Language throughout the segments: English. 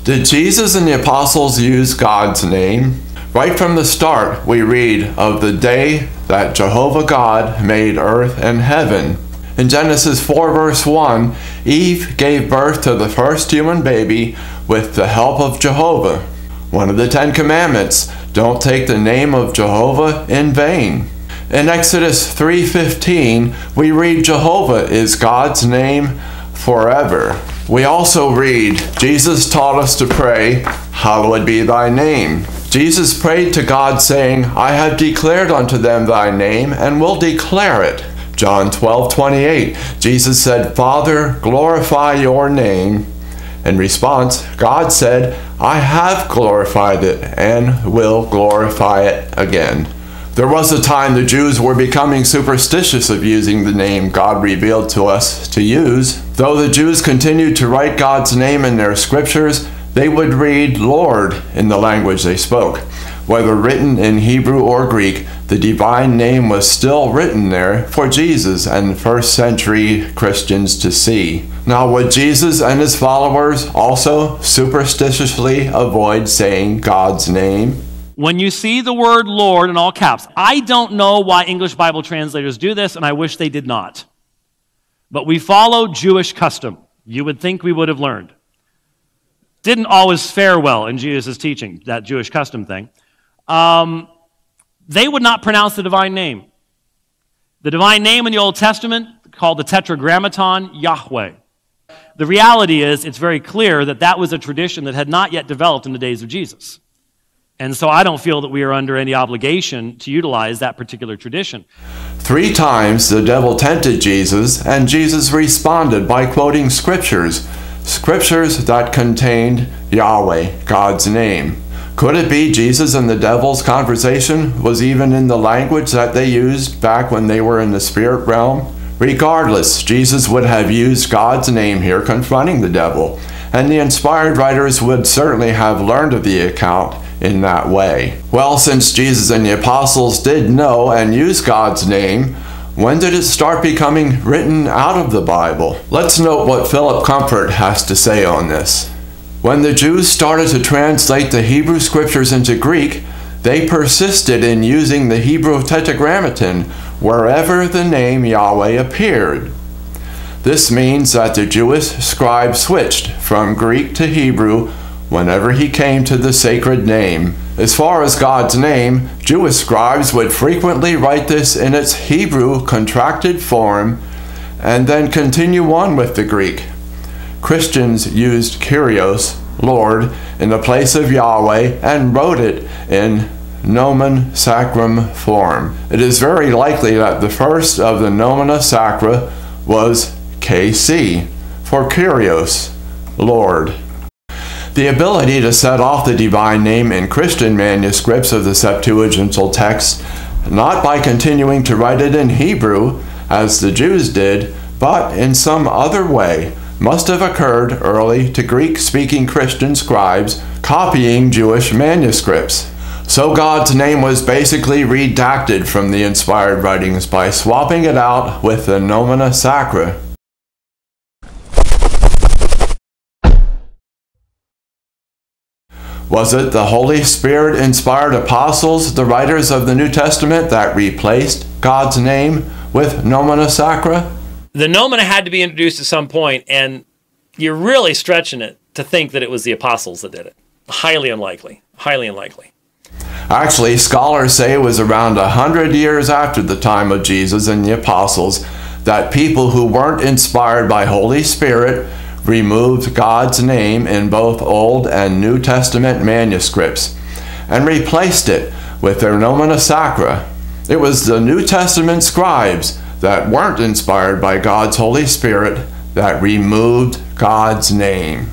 Did Jesus and the apostles use God's name? Right from the start, we read of the day that Jehovah God made earth and heaven. In Genesis 4 verse 1, Eve gave birth to the first human baby with the help of Jehovah. One of the 10 Commandments, don't take the name of Jehovah in vain. In Exodus 3:15, we read Jehovah is God's name forever. We also read, Jesus taught us to pray, hallowed be thy name. Jesus prayed to God saying, I have declared unto them thy name and will declare it. John 12:28, Jesus said, Father, glorify your name. In response, God said, I have glorified it and will glorify it again. There was a time the Jews were becoming superstitious of using the name God revealed to us to use. Though the Jews continued to write God's name in their scriptures, they would read Lord in the language they spoke. Whether written in Hebrew or Greek, the divine name was still written there for Jesus and first century Christians to see. Now, would Jesus and his followers also superstitiously avoid saying God's name? When you see the word Lord in all caps, I don't know why English Bible translators do this, and I wish they did not. But we follow Jewish custom. You would think we would have learned. Didn't always fare well in Jesus' teaching, that Jewish custom thing. They would not pronounce the divine name. The divine name in the Old Testament, called the Tetragrammaton, Yahweh. The reality is, it's very clear that that was a tradition that had not yet developed in the days of Jesus. And so I don't feel that we are under any obligation to utilize that particular tradition. 3 times the devil tempted Jesus, and Jesus responded by quoting scriptures that contained Yahweh, God's name. Could it be Jesus and the devil's conversation was even in the language that they used back when they were in the spirit realm? Regardless, Jesus would have used God's name here confronting the devil, and the inspired writers would certainly have learned of the account in that way. Well, since Jesus and the apostles did know and use God's name, when did it start becoming written out of the Bible? Let's note what Philip Comfort has to say on this. When the Jews started to translate the Hebrew scriptures into Greek, they persisted in using the Hebrew Tetragrammaton wherever the name Yahweh appeared. This means that the Jewish scribe switched from Greek to Hebrew whenever he came to the sacred name. As far as God's name, Jewish scribes would frequently write this in its Hebrew contracted form and then continue on with the Greek. Christians used Kyrios, Lord, in the place of Yahweh and wrote it in nomen sacrum form. It is very likely that the first of the nomina sacra was KC, for Kyrios, Lord. The ability to set off the divine name in Christian manuscripts of the Septuagintal text, not by continuing to write it in Hebrew, as the Jews did, but in some other way, must have occurred early to Greek-speaking Christian scribes copying Jewish manuscripts. So God's name was basically redacted from the inspired writings by swapping it out with the nomina sacra. Was it the Holy Spirit-inspired apostles, the writers of the New Testament, that replaced God's name with nomina sacra? The nomina had to be introduced at some point, and you're really stretching it to think that it was the apostles that did it. Highly unlikely. Highly unlikely. Actually, scholars say it was around 100 years after the time of Jesus and the apostles that people who weren't inspired by Holy Spirit removed God's name in both Old and New Testament manuscripts and replaced it with their nomina sacra. It was the New Testament scribes that weren't inspired by God's Holy Spirit that removed God's name.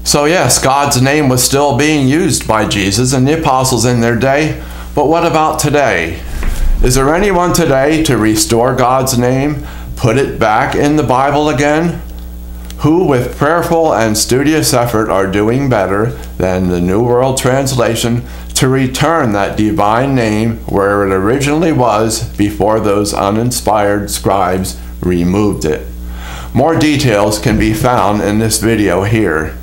So yes, God's name was still being used by Jesus and the apostles in their day, but what about today? Is there anyone today to restore God's name, put it back in the Bible again? Who with prayerful and studious effort are doing better than the New World Translation to return that divine name where it originally was before those uninspired scribes removed it? More details can be found in this video here.